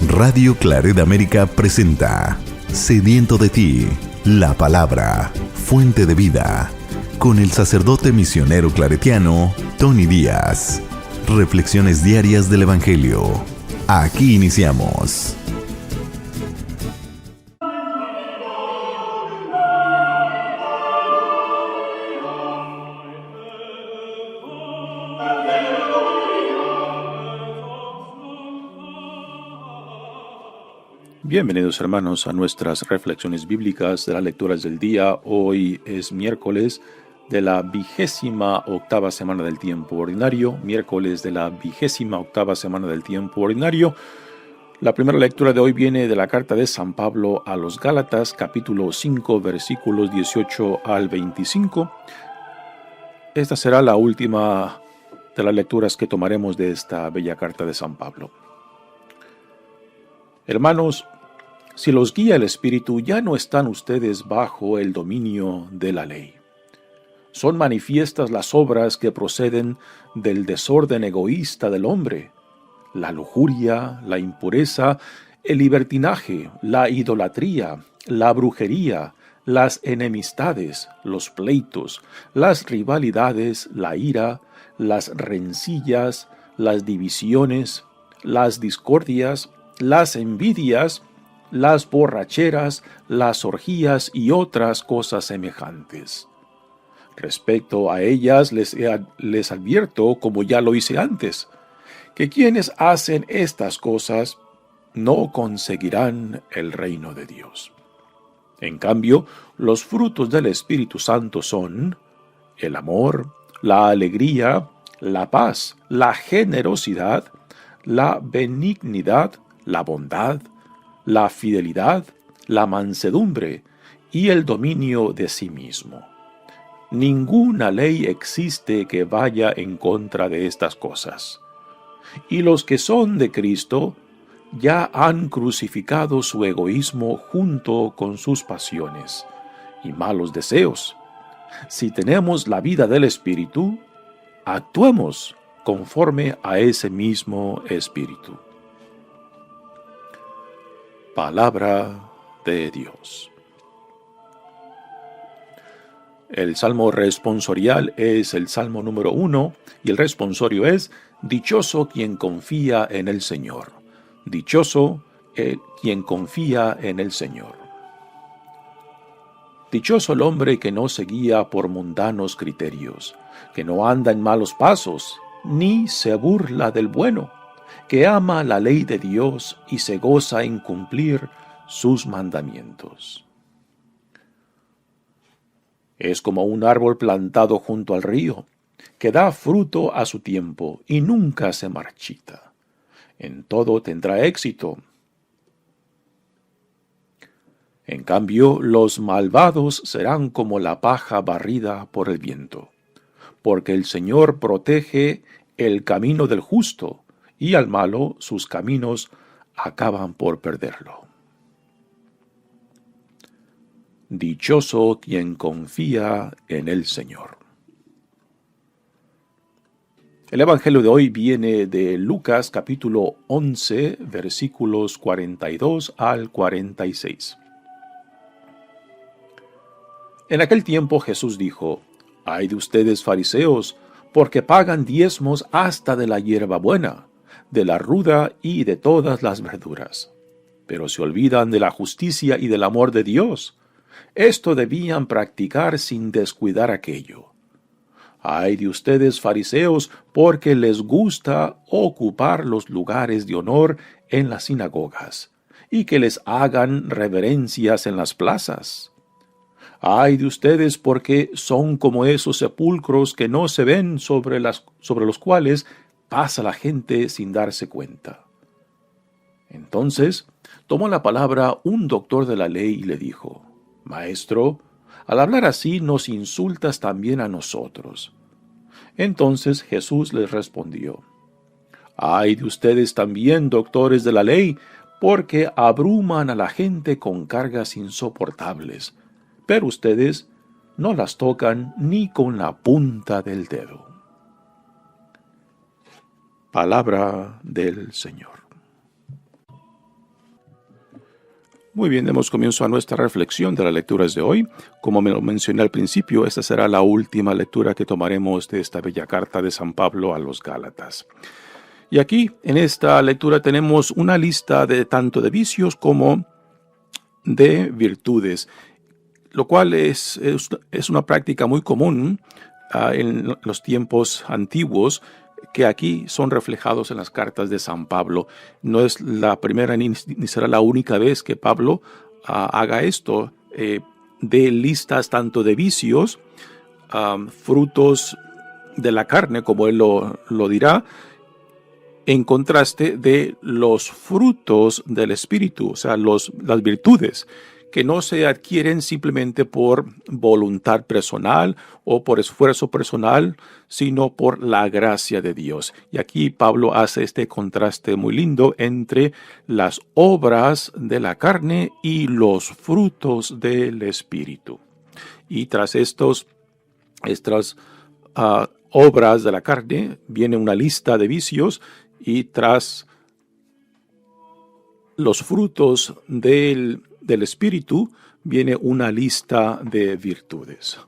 Radio Claret América presenta Sediento de ti, la palabra, fuente de vida, con el sacerdote misionero claretiano Tony Díaz. Reflexiones diarias del Evangelio. Aquí iniciamos. Bienvenidos hermanos a nuestras reflexiones bíblicas de las lecturas del día. Hoy es miércoles de la 28ª semana del tiempo ordinario. La primera lectura de hoy viene de la carta de San Pablo a los Gálatas, capítulo 5, versículos 18 al 25. Esta será la última de las lecturas que tomaremos de esta bella carta de San Pablo. Hermanos, si los guía el Espíritu, ya no están ustedes bajo el dominio de la ley. Son manifiestas las obras que proceden del desorden egoísta del hombre: la lujuria, la impureza, el libertinaje, la idolatría, la brujería, las enemistades, los pleitos, las rivalidades, la ira, las rencillas, las divisiones, las discordias, las envidias, las borracheras, las orgías y otras cosas semejantes. Respecto a ellas les advierto, como ya lo hice antes, que quienes hacen estas cosas no conseguirán el reino de Dios. En cambio, los frutos del Espíritu Santo son el amor, la alegría, la paz, la generosidad, la benignidad, la bondad, la fidelidad, la mansedumbre y el dominio de sí mismo. Ninguna ley existe que vaya en contra de estas cosas. Y los que son de Cristo ya han crucificado su egoísmo junto con sus pasiones y malos deseos. Si tenemos la vida del Espíritu, actuemos conforme a ese mismo Espíritu. Palabra de Dios. El salmo responsorial es el salmo número 1 y el responsorio es: dichoso quien confía en el Señor. Dichoso quien confía en el Señor. Dichoso el hombre que no se guía por mundanos criterios, que no anda en malos pasos, ni se burla del bueno, que ama la ley de Dios y se goza en cumplir sus mandamientos. Es como un árbol plantado junto al río, que da fruto a su tiempo y nunca se marchita. En todo tendrá éxito. En cambio, los malvados serán como la paja barrida por el viento, porque el Señor protege el camino del justo, y al malo sus caminos acaban por perderlo. Dichoso quien confía en el Señor. El Evangelio de hoy viene de Lucas capítulo 11, versículos 42 al 46. En aquel tiempo Jesús dijo: «Ay de ustedes, fariseos, porque pagan diezmos hasta de la hierbabuena, de la ruda y de todas las verduras, pero se olvidan de la justicia y del amor de Dios. Esto debían practicar sin descuidar aquello. Ay de ustedes, fariseos, porque les gusta ocupar los lugares de honor en las sinagogas, y que les hagan reverencias en las plazas. Ay de ustedes, porque son como esos sepulcros que no se ven, sobre los cuales pasa la gente sin darse cuenta». Entonces tomó la palabra un doctor de la ley y le dijo: «Maestro, al hablar así nos insultas también a nosotros». Entonces Jesús les respondió: «Ay de ustedes también, doctores de la ley, porque abruman a la gente con cargas insoportables, pero ustedes no las tocan ni con la punta del dedo». Palabra del Señor. Muy bien, demos comienzo a nuestra reflexión de las lecturas de hoy. Como me lo mencioné al principio, esta será la última lectura que tomaremos de esta bella carta de San Pablo a los Gálatas. Y aquí, en esta lectura, tenemos una lista de tanto de vicios como de virtudes, lo cual es una práctica muy común en los tiempos antiguos, que aquí son reflejados en las cartas de San Pablo. No es la primera ni será la única vez que Pablo haga esto, de listas tanto de vicios, frutos de la carne, como él lo dirá, en contraste de los frutos del Espíritu, o sea, las virtudes, que no se adquieren simplemente por voluntad personal o por esfuerzo personal, sino por la gracia de Dios. Y aquí Pablo hace este contraste muy lindo entre las obras de la carne y los frutos del Espíritu. Y tras estas obras de la carne viene una lista de vicios, y tras los frutos del Espíritu viene una lista de virtudes.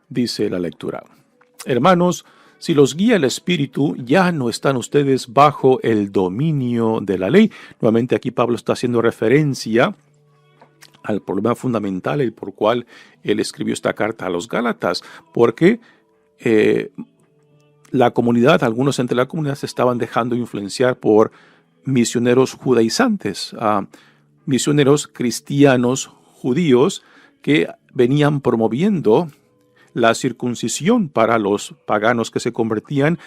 Dice la lectura: Hermanos, si los guía el Espíritu, ya no están ustedes bajo el dominio de la ley. Nuevamente aquí Pablo está haciendo referencia al problema fundamental, el por cual él escribió esta carta a los Gálatas, porque algunos entre la comunidad se estaban dejando influenciar por misioneros judaizantes, misioneros cristianos judíos que venían promoviendo la circuncisión para los paganos que se convertían,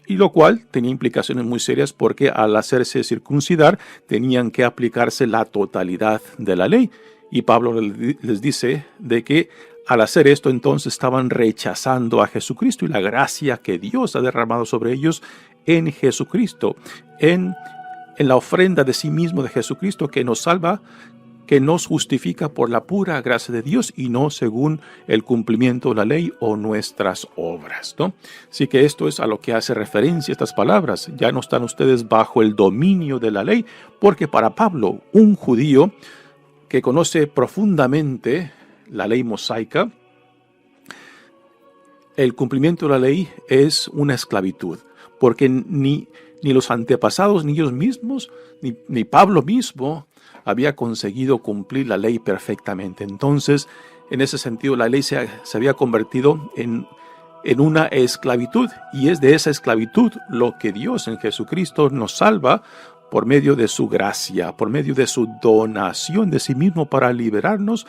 y lo cual tenía implicaciones muy serias porque al hacerse circuncidar tenían que aplicarse la totalidad de la ley. Y Pablo les dice de que al hacer esto, entonces estaban rechazando a Jesucristo y la gracia que Dios ha derramado sobre ellos en Jesucristo, en la ofrenda de sí mismo de Jesucristo, que nos salva, que nos justifica por la pura gracia de Dios y no según el cumplimiento de la ley o nuestras obras, ¿no? Así que esto es a lo que hace referencia estas palabras. Ya no están ustedes bajo el dominio de la ley, porque para Pablo, un judío que conoce profundamente la ley mosaica, el cumplimiento de la ley es una esclavitud, porque ni los antepasados, ni ellos mismos, ni Pablo mismo había conseguido cumplir la ley perfectamente. Entonces, en ese sentido, la ley se había convertido en una esclavitud, y es de esa esclavitud lo que Dios en Jesucristo nos salva por medio de su gracia, por medio de su donación de sí mismo para liberarnos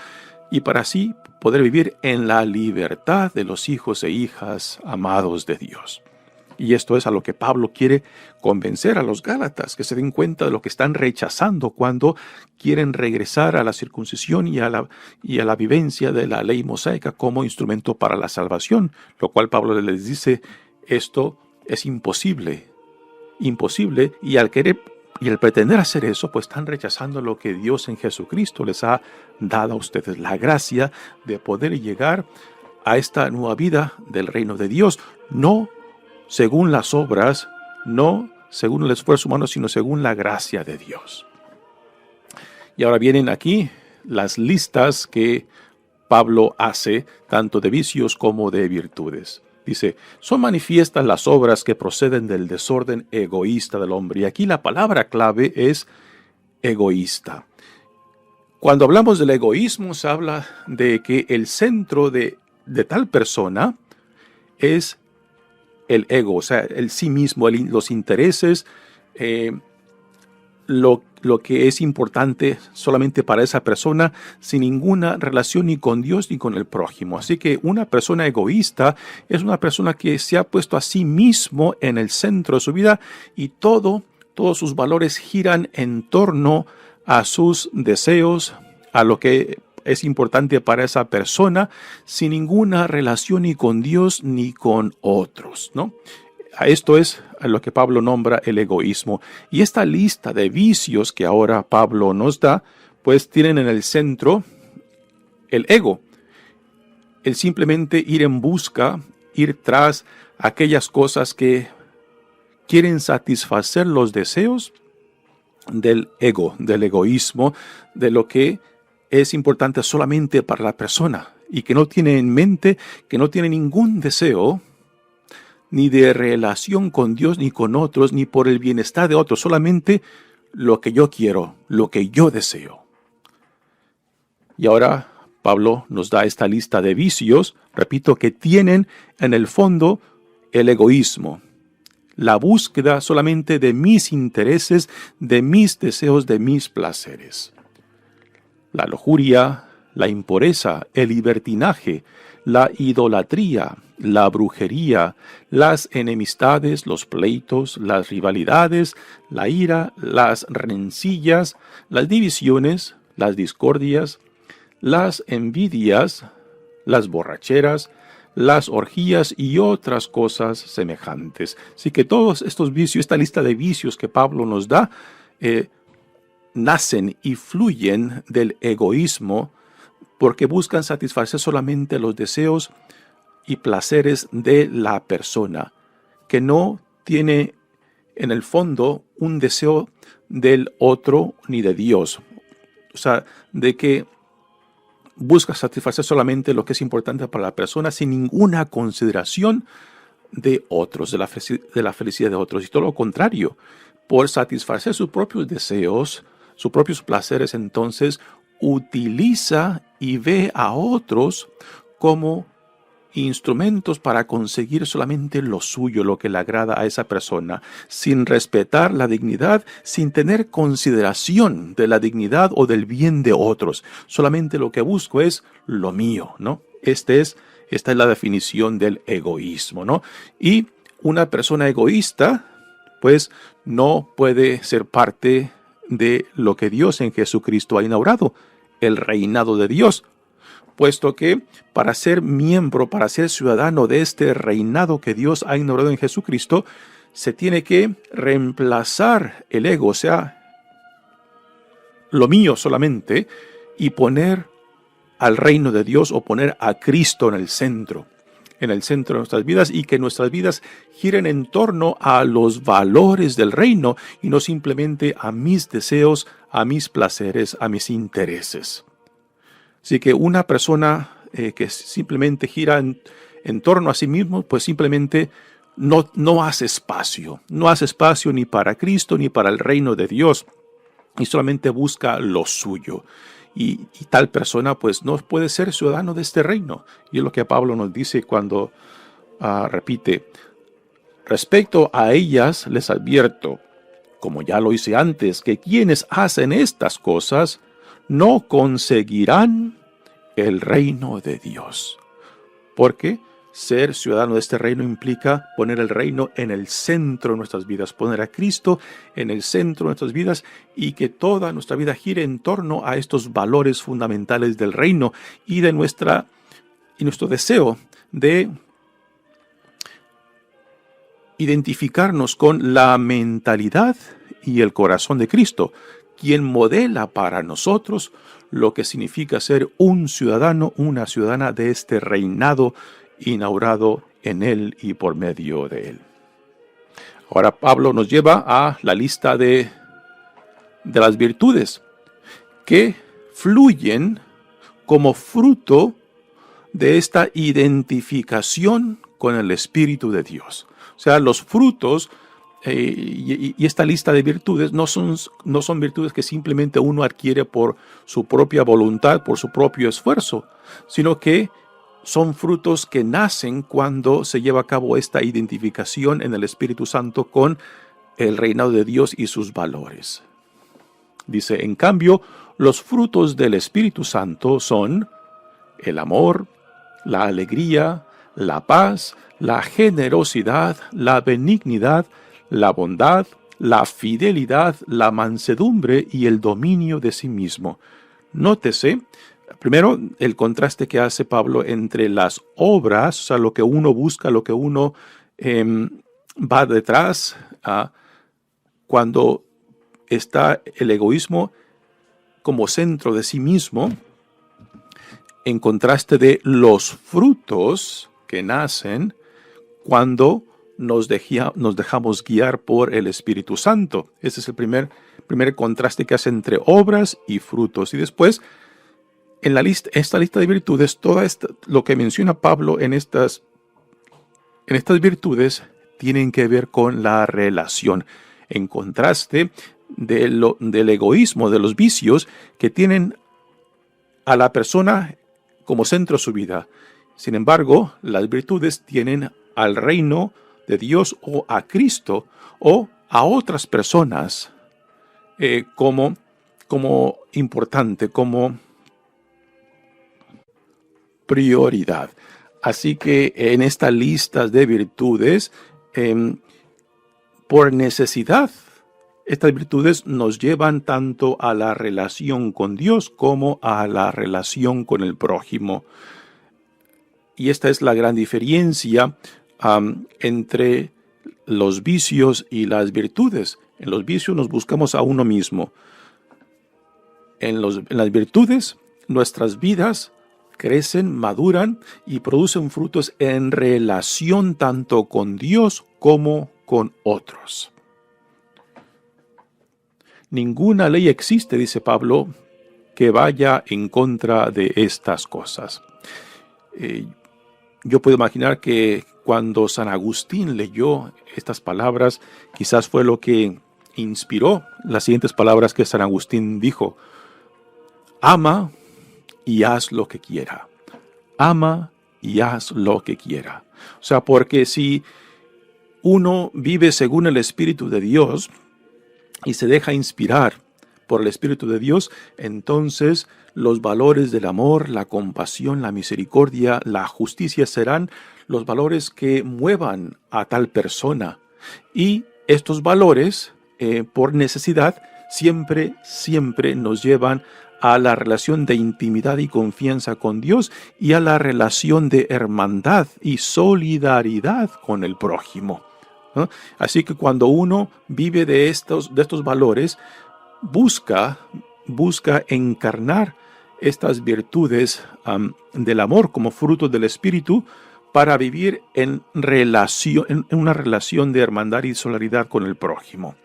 y para así poder vivir en la libertad de los hijos e hijas amados de Dios. Y esto es a lo que Pablo quiere convencer a los Gálatas, que se den cuenta de lo que están rechazando cuando quieren regresar a la circuncisión y a la vivencia de la ley mosaica como instrumento para la salvación, lo cual Pablo les dice: esto es imposible, y al pretender hacer eso, pues están rechazando lo que Dios en Jesucristo les ha dado a ustedes, la gracia de poder llegar a esta nueva vida del reino de Dios, no según las obras, no según el esfuerzo humano, sino según la gracia de Dios. Y ahora vienen aquí las listas que Pablo hace, tanto de vicios como de virtudes. Dice: son manifiestas las obras que proceden del desorden egoísta del hombre. Y aquí la palabra clave es egoísta. Cuando hablamos del egoísmo, se habla de que el centro de tal persona es el ego, o sea, el sí mismo, los intereses, lo que es importante solamente para esa persona, sin ninguna relación ni con Dios ni con el prójimo. Así que una persona egoísta es una persona que se ha puesto a sí mismo en el centro de su vida, y todos sus valores giran en torno a sus deseos, a lo que es importante para esa persona, sin ninguna relación ni con Dios ni con otros, ¿no? Esto es lo que Pablo nombra el egoísmo. Y esta lista de vicios que ahora Pablo nos da, pues tienen en el centro el ego. El simplemente ir tras aquellas cosas que quieren satisfacer los deseos del ego, del egoísmo, de lo que es importante solamente para la persona y que no tiene en mente, que no tiene ningún deseo ni de relación con Dios, ni con otros, ni por el bienestar de otros, solamente lo que yo quiero, lo que yo deseo. Y ahora Pablo nos da esta lista de vicios, repito, que tienen en el fondo el egoísmo, la búsqueda solamente de mis intereses, de mis deseos, de mis placeres. La lujuria, la impureza, el libertinaje, la idolatría, la brujería, las enemistades, los pleitos, las rivalidades, la ira, las rencillas, las divisiones, las discordias, las envidias, las borracheras, las orgías y otras cosas semejantes. Así que todos estos vicios, esta lista de vicios que Pablo nos da, nacen y fluyen del egoísmo porque buscan satisfacer solamente los deseos y placeres de la persona, que no tiene en el fondo un deseo del otro ni de Dios. O sea, de que busca satisfacer solamente lo que es importante para la persona sin ninguna consideración de otros, de la felicidad de otros. Y todo lo contrario, por satisfacer sus propios deseos, sus propios placeres, entonces utiliza y ve a otros como instrumentos para conseguir solamente lo suyo, lo que le agrada a esa persona, sin respetar la dignidad, sin tener consideración de la dignidad o del bien de otros. Solamente lo que busco es lo mío, ¿no? Esta es la definición del egoísmo, ¿no? Y una persona egoísta, pues, no puede ser parte de lo que Dios en Jesucristo ha inaugurado, el reinado de Dios, puesto que para ser miembro, para ser ciudadano de este reinado que Dios ha inaugurado en Jesucristo, se tiene que reemplazar el ego, o sea, lo mío solamente, y poner al reino de Dios o poner a Cristo en el centro de nuestras vidas, y que nuestras vidas giren en torno a los valores del reino y no simplemente a mis deseos, a mis placeres, a mis intereses. Así que una persona que simplemente gira en torno a sí mismo, pues simplemente no hace espacio. No hace espacio ni para Cristo ni para el reino de Dios. Y solamente busca lo suyo. Y tal persona pues no puede ser ciudadano de este reino. Y es lo que Pablo nos dice cuando repite: respecto a ellas les advierto, como ya lo hice antes, que quienes hacen estas cosas no conseguirán el reino de Dios. Porque ser ciudadano de este reino implica poner el reino en el centro de nuestras vidas, poner a Cristo en el centro de nuestras vidas y que toda nuestra vida gire en torno a estos valores fundamentales del reino y de nuestro deseo de identificarnos con la mentalidad y el corazón de Cristo, quien modela para nosotros lo que significa ser un ciudadano, una ciudadana de este reinado inaugurado en Él y por medio de Él. Ahora Pablo nos lleva a la lista de las virtudes que fluyen como fruto de esta identificación con el Espíritu de Dios. O sea, los frutos y esta lista de virtudes no son virtudes que simplemente uno adquiere por su propia voluntad, por su propio esfuerzo, sino que son frutos que nacen cuando se lleva a cabo esta identificación en el Espíritu Santo con el reinado de Dios y sus valores. Dice, en cambio, los frutos del Espíritu Santo son el amor, la alegría, la paz, la generosidad, la benignidad, la bondad, la fidelidad, la mansedumbre y el dominio de sí mismo. Nótese, primero, el contraste que hace Pablo entre las obras, o sea, lo que uno busca, lo que uno va detrás, cuando está el egoísmo como centro de sí mismo, en contraste de los frutos que nacen cuando nos dejamos guiar por el Espíritu Santo. Ese es el primer contraste que hace entre obras y frutos. Y después, en esta lista de virtudes, lo que menciona Pablo en estas virtudes tienen que ver con la relación, en contraste del egoísmo, de los vicios que tienen a la persona como centro de su vida. Sin embargo, las virtudes tienen al reino de Dios o a Cristo o a otras personas como importante, como prioridad. Así que en esta lista de virtudes, por necesidad, estas virtudes nos llevan tanto a la relación con Dios como a la relación con el prójimo. Y esta es la gran diferencia entre los vicios y las virtudes. En los vicios nos buscamos a uno mismo. En las virtudes, nuestras vidas crecen, maduran y producen frutos en relación tanto con Dios como con otros. Ninguna ley existe, dice Pablo, que vaya en contra de estas cosas. Yo puedo imaginar que cuando San Agustín leyó estas palabras, quizás fue lo que inspiró las siguientes palabras que San Agustín dijo: ama y haz lo que quiera. Ama y haz lo que quiera. O sea, porque si uno vive según el Espíritu de Dios y se deja inspirar por el Espíritu de Dios, entonces los valores del amor, la compasión, la misericordia, la justicia serán los valores que muevan a tal persona. Y estos valores, por necesidad, siempre nos llevan a la relación de intimidad y confianza con Dios y a la relación de hermandad y solidaridad con el prójimo. Así que cuando uno vive de estos valores, busca encarnar estas virtudes del amor como fruto del Espíritu para vivir en una relación de hermandad y solidaridad con el prójimo.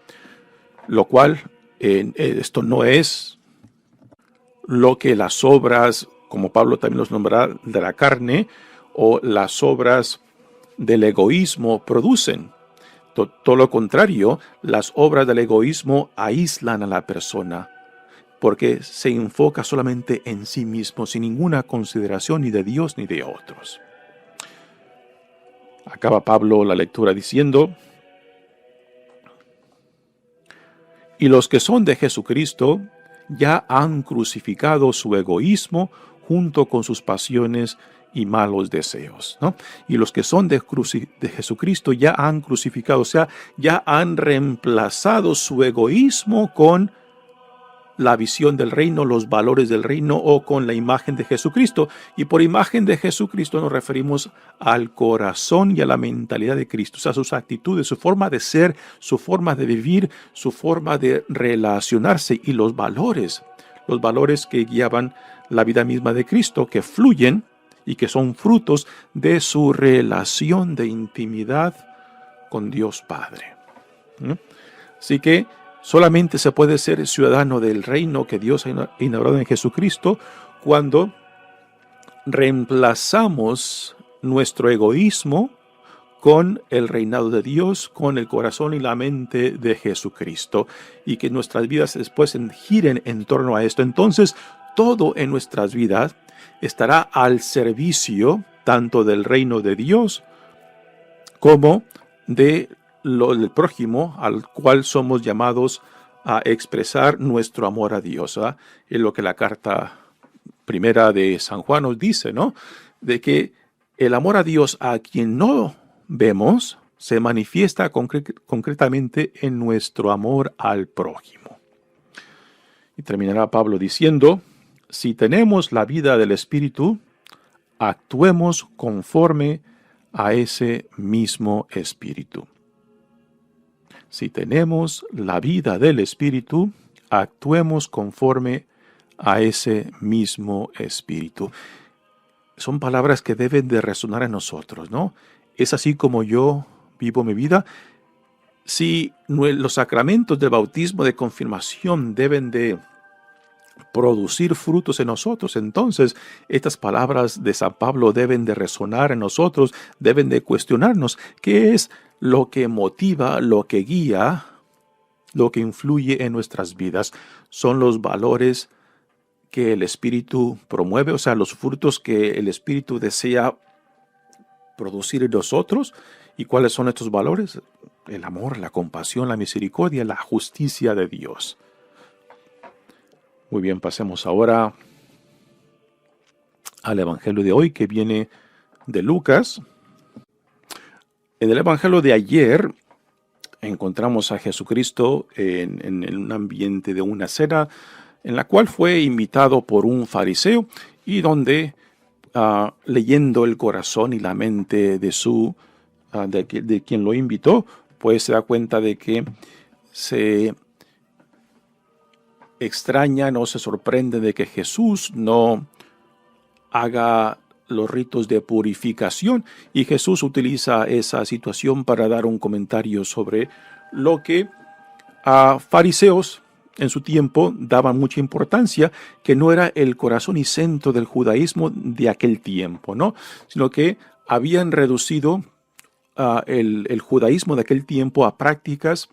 Lo cual, esto no es lo que las obras, como Pablo también los nombrará, de la carne o las obras del egoísmo producen. Todo lo contrario, las obras del egoísmo aíslan a la persona, porque se enfoca solamente en sí mismo, sin ninguna consideración ni de Dios ni de otros. Acaba Pablo la lectura diciendo: y los que son de Jesucristo ya han crucificado su egoísmo junto con sus pasiones y malos deseos, ¿no? Y los que son de Jesucristo ya han crucificado, o sea, ya han reemplazado su egoísmo con la visión del reino, los valores del reino o con la imagen de Jesucristo. Y por imagen de Jesucristo nos referimos al corazón y a la mentalidad de Cristo, o sea, sus actitudes, su forma de ser, su forma de vivir, su forma de relacionarse y los valores que guiaban la vida misma de Cristo, que fluyen y que son frutos de su relación de intimidad con Dios Padre. Así que solamente se puede ser ciudadano del reino que Dios ha inaugurado en Jesucristo cuando reemplazamos nuestro egoísmo con el reinado de Dios, con el corazón y la mente de Jesucristo, y que nuestras vidas después giren en torno a esto. Entonces, todo en nuestras vidas estará al servicio tanto del reino de Dios como del prójimo, al cual somos llamados a expresar nuestro amor a Dios. Es lo que la carta primera de San Juan nos dice, ¿no? De que el amor a Dios, a quien no vemos, se manifiesta concretamente en nuestro amor al prójimo. Y terminará Pablo diciendo: si tenemos la vida del Espíritu, actuemos conforme a ese mismo Espíritu. Si tenemos la vida del Espíritu, actuemos conforme a ese mismo Espíritu. Son palabras que deben de resonar en nosotros, ¿no? Es así como yo vivo mi vida. Si los sacramentos del bautismo, de confirmación, deben de producir frutos en nosotros, entonces estas palabras de San Pablo deben de resonar en nosotros, deben de cuestionarnos qué es lo que motiva, lo que guía, lo que influye en nuestras vidas. Son los valores que el Espíritu promueve, o sea, los frutos que el Espíritu desea producir en nosotros. ¿Y cuáles son estos valores? El amor, la compasión, la misericordia, la justicia de Dios. Muy bien, pasemos ahora al Evangelio de hoy, que viene de Lucas. En el Evangelio de ayer encontramos a Jesucristo en un ambiente de una cena en la cual fue invitado por un fariseo y donde, leyendo el corazón y la mente de quien lo invitó, pues se da cuenta de que se extraña, no se sorprende de que Jesús no haga los ritos de purificación, y Jesús utiliza esa situación para dar un comentario sobre lo que a fariseos en su tiempo daban mucha importancia, que no era el corazón y centro del judaísmo de aquel tiempo, ¿no? Sino que habían reducido el judaísmo de aquel tiempo a prácticas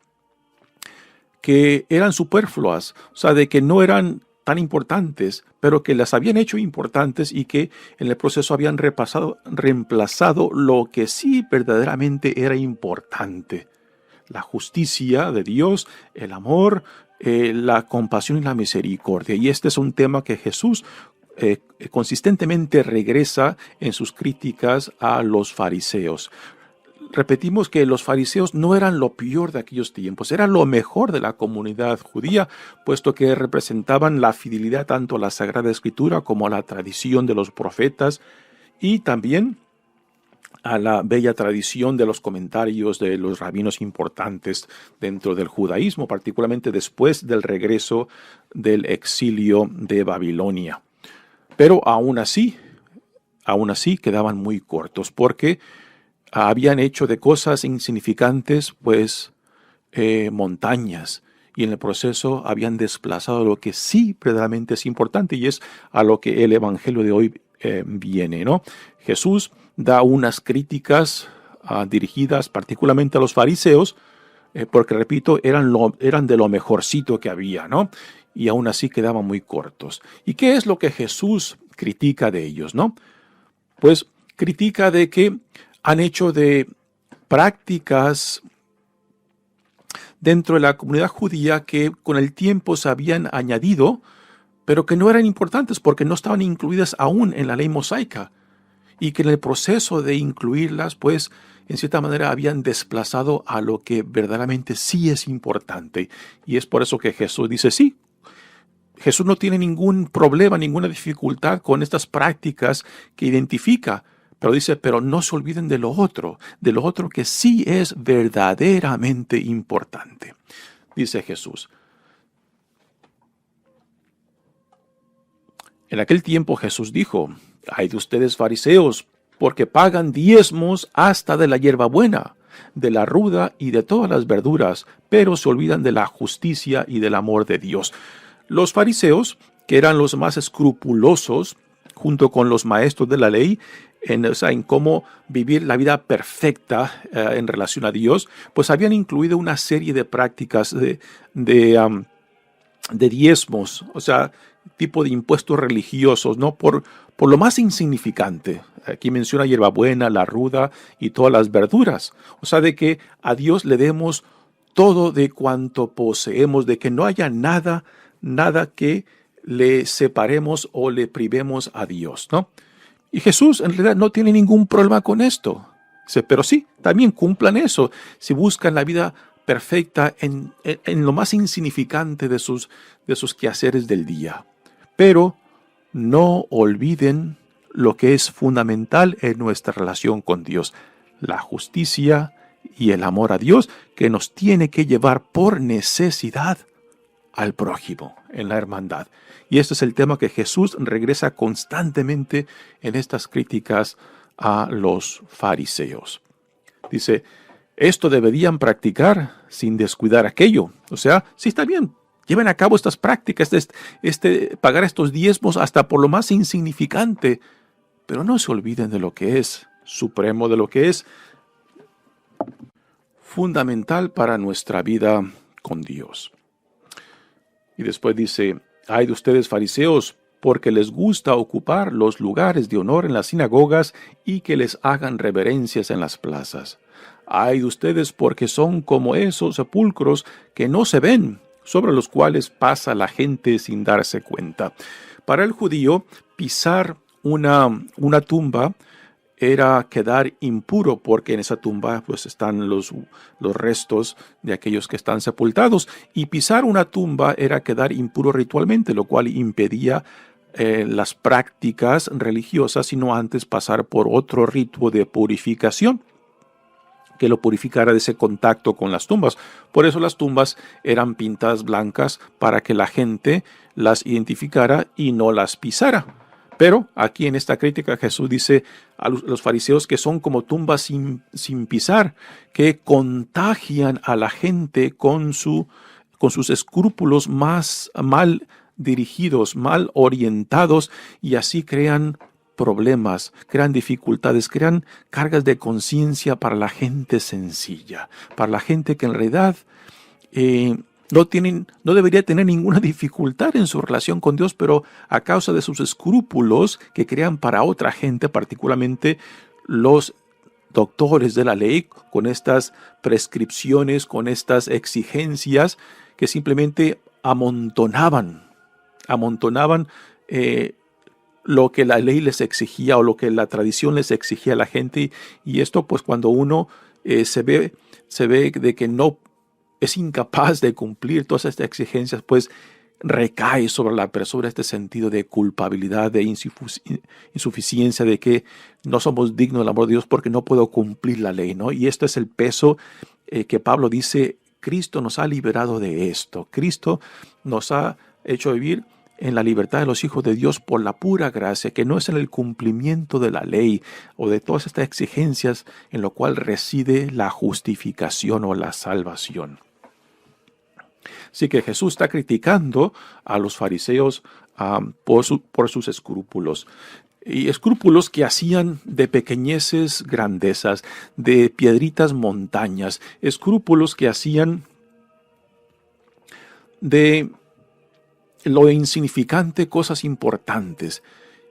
que eran superfluas, o sea, de que no eran tan importantes, pero que las habían hecho importantes y que en el proceso habían reemplazado lo que sí verdaderamente era importante: la justicia de Dios, el amor, la compasión y la misericordia. Y este es un tema que Jesús consistentemente regresa en sus críticas a los fariseos. Repetimos que los fariseos no eran lo peor de aquellos tiempos, eran lo mejor de la comunidad judía, puesto que representaban la fidelidad tanto a la Sagrada Escritura como a la tradición de los profetas, y también a la bella tradición de los comentarios de los rabinos importantes dentro del judaísmo, particularmente después del regreso del exilio de Babilonia. Pero aún así quedaban muy cortos, porque habían hecho de cosas insignificantes, pues, montañas, y en el proceso habían desplazado lo que sí verdaderamente es importante, y es a lo que el Evangelio de hoy viene, ¿no? Jesús da unas críticas dirigidas particularmente a los fariseos, porque, repito, eran de lo mejorcito que había, ¿no? Y aún así quedaban muy cortos. ¿Y qué es lo que Jesús critica de ellos, no? Pues critica de que han hecho de prácticas dentro de la comunidad judía que con el tiempo se habían añadido, pero que no eran importantes porque no estaban incluidas aún en la ley mosaica, y que en el proceso de incluirlas, pues, en cierta manera habían desplazado a lo que verdaderamente sí es importante. Y es por eso que Jesús dice, sí, Jesús no tiene ningún problema, ninguna dificultad con estas prácticas que identifica, pero dice, pero no se olviden de lo otro que sí es verdaderamente importante. Dice Jesús: en aquel tiempo Jesús dijo, ay de ustedes fariseos, porque pagan diezmos hasta de la hierbabuena, de la ruda y de todas las verduras, pero se olvidan de la justicia y del amor de Dios. Los fariseos, que eran los más escrupulosos, junto con los maestros de la ley, en cómo vivir la vida perfecta en relación a Dios, pues habían incluido una serie de prácticas de diezmos, o sea, tipo de impuestos religiosos, ¿no? Por lo más insignificante. Aquí menciona hierbabuena, la ruda y todas las verduras. O sea, de que a Dios le demos todo de cuanto poseemos, de que no haya nada que le separemos o le privemos a Dios, ¿no? Y Jesús en realidad no tiene ningún problema con esto. Dice, pero sí, también cumplan eso. Si buscan la vida perfecta en lo más insignificante de sus quehaceres del día. Pero no olviden lo que es fundamental en nuestra relación con Dios: la justicia y el amor a Dios, que nos tiene que llevar por necesidad al prójimo, en la hermandad. Y este es el tema que Jesús regresa constantemente en estas críticas a los fariseos. Dice, Esto deberían practicar sin descuidar aquello. O sea, sí está bien, lleven a cabo estas prácticas, pagar estos diezmos hasta por lo más insignificante, pero no se olviden de lo que es supremo, de lo que es fundamental para nuestra vida con Dios. Y después dice, ay de ustedes fariseos, porque les gusta ocupar los lugares de honor en las sinagogas y que les hagan reverencias en las plazas. Ay de ustedes porque son como esos sepulcros que no se ven, sobre los cuales pasa la gente sin darse cuenta. Para el judío, pisar una tumba era quedar impuro, porque en esa tumba pues están los restos de aquellos que están sepultados, y pisar una tumba era quedar impuro ritualmente, lo cual impedía las prácticas religiosas, sino antes pasar por otro rito de purificación que lo purificara de ese contacto con las tumbas. Por eso las tumbas eran pintadas blancas para que la gente las identificara y no las pisara. Pero aquí en esta crítica Jesús dice a los fariseos que son como tumbas sin pisar, que contagian a la gente con sus escrúpulos más mal dirigidos, mal orientados, y así crean problemas, crean dificultades, crean cargas de conciencia para la gente sencilla, para la gente que en realidad no debería tener ninguna dificultad en su relación con Dios, pero a causa de sus escrúpulos que crean para otra gente, particularmente los doctores de la ley, con estas prescripciones, con estas exigencias que simplemente amontonaban lo que la ley les exigía o lo que la tradición les exigía a la gente, y esto pues cuando uno se ve de que no es incapaz de cumplir todas estas exigencias, pues recae sobre la persona este sentido de culpabilidad, de insuficiencia, de que no somos dignos del amor de Dios porque no puedo cumplir la ley, ¿no? Y esto es el peso que Pablo dice, Cristo nos ha liberado de esto. Cristo nos ha hecho vivir en la libertad de los hijos de Dios por la pura gracia, que no es en el cumplimiento de la ley o de todas estas exigencias en lo cual reside la justificación o la salvación. Así que Jesús está criticando a los fariseos por sus escrúpulos. Y escrúpulos que hacían de pequeñeces grandezas, de piedritas montañas, escrúpulos que hacían de lo insignificante cosas importantes,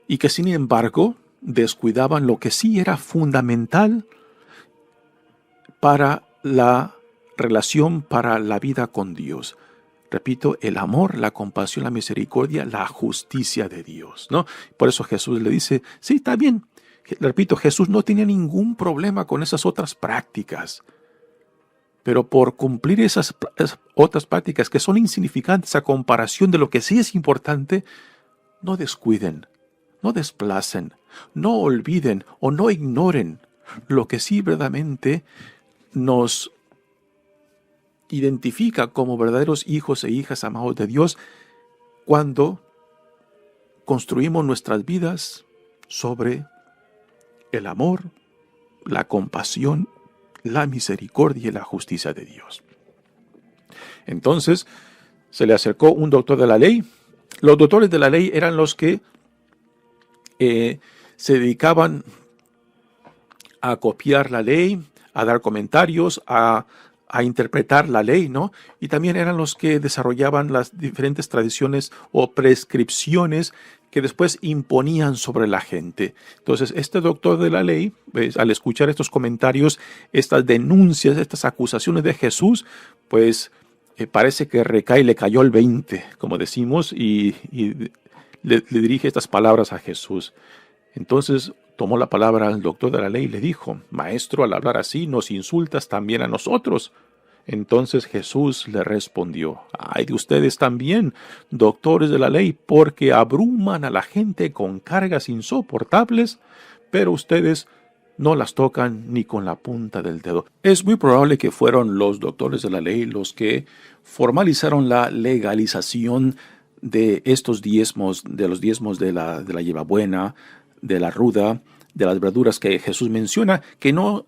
y que sin embargo descuidaban lo que sí era fundamental para la relación, para la vida con Dios. Repito, el amor, la compasión, la misericordia, la justicia de Dios, ¿no? Por eso Jesús le dice, sí, está bien. Repito, Jesús no tenía ningún problema con esas otras prácticas. Pero por cumplir esas otras prácticas que son insignificantes a comparación de lo que sí es importante, no descuiden, no desplacen, no olviden o no ignoren lo que sí verdaderamente nos identifica como verdaderos hijos e hijas amados de Dios, cuando construimos nuestras vidas sobre el amor, la compasión, la misericordia y la justicia de Dios. Entonces se le acercó un doctor de la ley. Los doctores de la ley eran los que se dedicaban a copiar la ley, a dar comentarios, a interpretar la ley, ¿no? Y también eran los que desarrollaban las diferentes tradiciones o prescripciones que después imponían sobre la gente. Entonces, este doctor de la ley, pues, al escuchar estos comentarios, estas denuncias, estas acusaciones de Jesús, pues parece que le cayó el 20, como decimos, y le dirige estas palabras a Jesús. Entonces tomó la palabra al doctor de la ley y le dijo, Maestro, al hablar así nos insultas también a nosotros. Entonces Jesús le respondió, ay de ustedes también, doctores de la ley, porque abruman a la gente con cargas insoportables, pero ustedes no las tocan ni con la punta del dedo. Es muy probable que fueron los doctores de la ley los que formalizaron la legalización de estos diezmos, de los diezmos de la hierbabuena, de la ruda, de las verduras que Jesús menciona, que no